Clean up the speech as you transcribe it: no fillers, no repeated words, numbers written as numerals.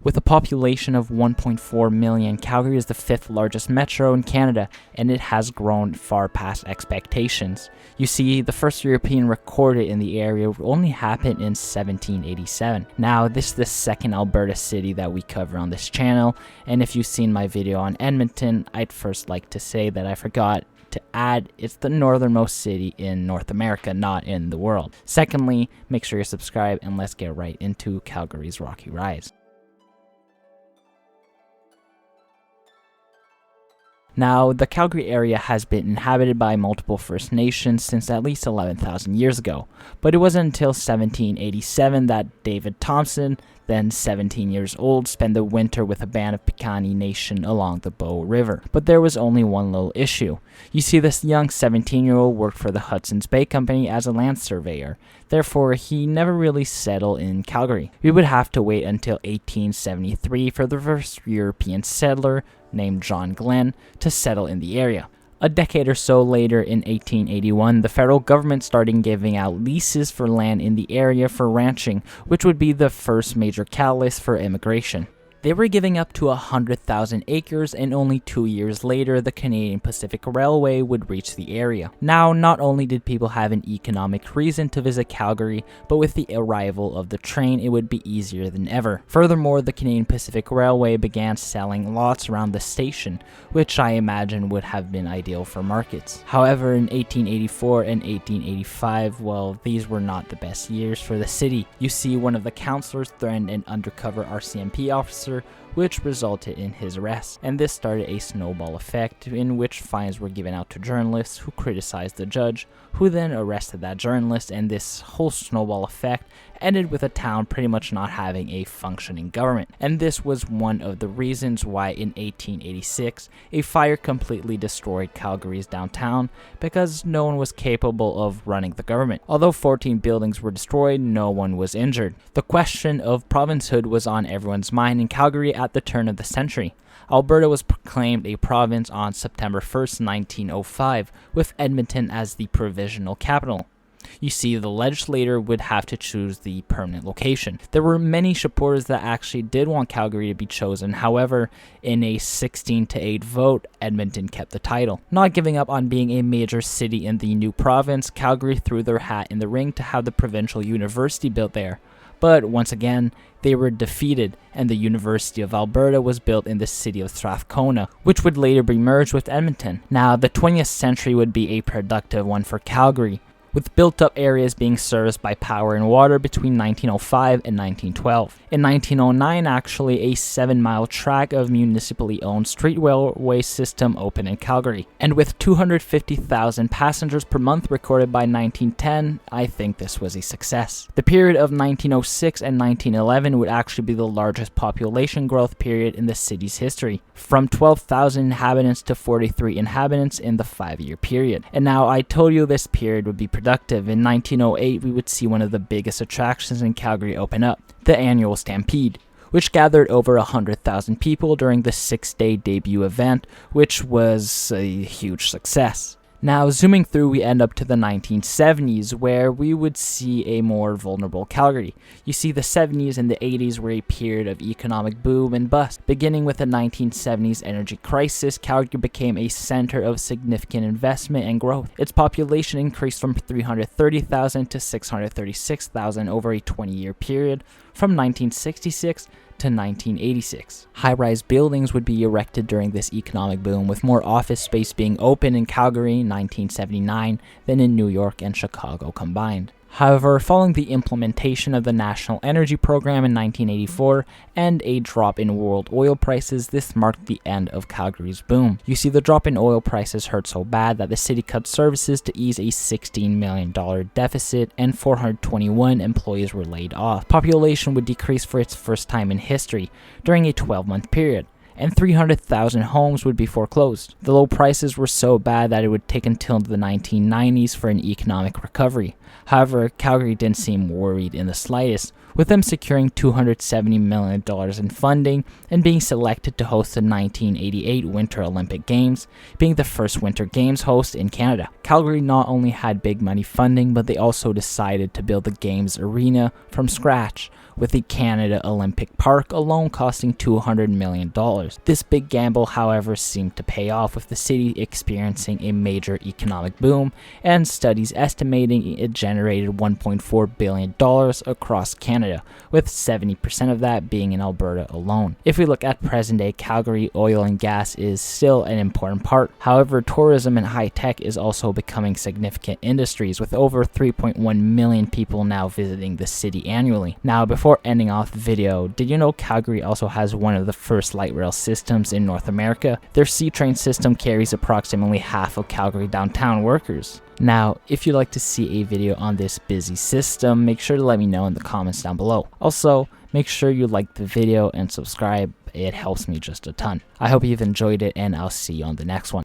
With a population of 1.4 million, Calgary is the 5th largest metro in Canada, and it has grown far past expectations. You see, the first European recorded in the area only happened in 1787. Now, this is the second Alberta city that we cover on this channel, and if you've seen my video on Edmonton, I'd first like to say that I forgot to add it's the northernmost city in North America, not in the world. Secondly, make sure you're subscribed, and let's get right into Calgary's rocky rise. Now, the Calgary area has been inhabited by multiple First Nations since at least 11,000 years ago, but it wasn't until 1787 that David Thompson, then 17 years old, spent the winter with a band of Piikani Nation along the Bow River. But there was only one little issue. You see, this young 17-year-old worked for the Hudson's Bay Company as a land surveyor. Therefore, he never really settled in Calgary. We would have to wait until 1873 for the first European settler, named John Glenn, to settle in the area. A decade or so later, in 1881, the federal government started giving out leases for land in the area for ranching, which would be the first major catalyst for immigration. They were giving up to 100,000 acres, and only 2 years later, the Canadian Pacific Railway would reach the area. Now, not only did people have an economic reason to visit Calgary, but with the arrival of the train, it would be easier than ever. Furthermore, the Canadian Pacific Railway began selling lots around the station, which I imagine would have been ideal for markets. However, in 1884 and 1885, well, these were not the best years for the city. You see, one of the councillors threatened an undercover RCMP officer, which resulted in his arrest, and this started a snowball effect in which fines were given out to journalists who criticized the judge, who then arrested that journalist, and this whole snowball effect ended with the town pretty much not having a functioning government. And this was one of the reasons why in 1886 a fire completely destroyed Calgary's downtown, because no one was capable of running the government. Although 14 buildings were destroyed, no one was injured. The question of provincehood was on everyone's mind in Calgary at the turn of the century. Alberta was proclaimed a province on September 1st, 1905, with Edmonton as the provisional capital. You see, the legislature would have to choose the permanent location. There were many supporters that actually did want Calgary to be chosen. However, in a 16-8 vote, Edmonton kept the title. Not giving up on being a major city in the new province, Calgary threw their hat in the ring to have the provincial university built there. But once again, they were defeated, and the University of Alberta was built in the city of Strathcona, which would later be merged with Edmonton. Now, the 20th century would be a productive one for Calgary, with built-up areas being serviced by power and water between 1905 and 1912. In 1909, actually, a 7-mile track of municipally owned street railway system opened in Calgary. And with 250,000 passengers per month recorded by 1910, I think this was a success. The period of 1906 and 1911 would actually be the largest population growth period in the city's history, from 12,000 inhabitants to 43 inhabitants in the 5-year period. And now, I told you this period would be productive. In 1908, we would see one of the biggest attractions in Calgary open up, the annual Stampede, which gathered over 100,000 people during the 6-day debut event, which was a huge success. Now, zooming through, we end up to the 1970s, where we would see a more vulnerable Calgary. You see, the 70s and the 80s were a period of economic boom and bust. Beginning with the 1970s energy crisis, Calgary became a center of significant investment and growth. Its population increased from 330,000 to 636,000 over a 20-year period, from 1966 to 1986. High-rise buildings would be erected during this economic boom, with more office space being opened in Calgary in 1979 than in New York and Chicago combined. However, following the implementation of the National Energy Program in 1984 and a drop in world oil prices, this marked the end of Calgary's boom. You see, the drop in oil prices hurt so bad that the city cut services to ease a $16 million deficit, and 421 employees were laid off. Population would decrease for its first time in history during a 12-month period, and 300,000 homes would be foreclosed. The low prices were so bad that it would take until the 1990s for an economic recovery. However, Calgary didn't seem worried in the slightest, with them securing $270 million in funding and being selected to host the 1988 Winter Olympic Games, being the first Winter Games host in Canada. Calgary not only had big money funding, but they also decided to build the Games arena from scratch, with the Canada Olympic Park alone costing $200 million. This big gamble, however, seemed to pay off, with the city experiencing a major economic boom, and studies estimating it generated $1.4 billion across Canada, with 70% of that being in Alberta alone. If we look at present day Calgary, oil and gas is still an important part. However, tourism and high tech is also becoming significant industries, with over 3.1 million people now visiting the city annually. Now, before ending off the video, did you know Calgary also has one of the first light rail systems in North America? Their C-Train system carries approximately half of Calgary downtown workers. Now, if you'd like to see a video on this busy system, make sure to let me know in the comments down below. Also, make sure you like the video and subscribe. It helps me just a ton. I hope you've enjoyed it, and I'll see you on the next one.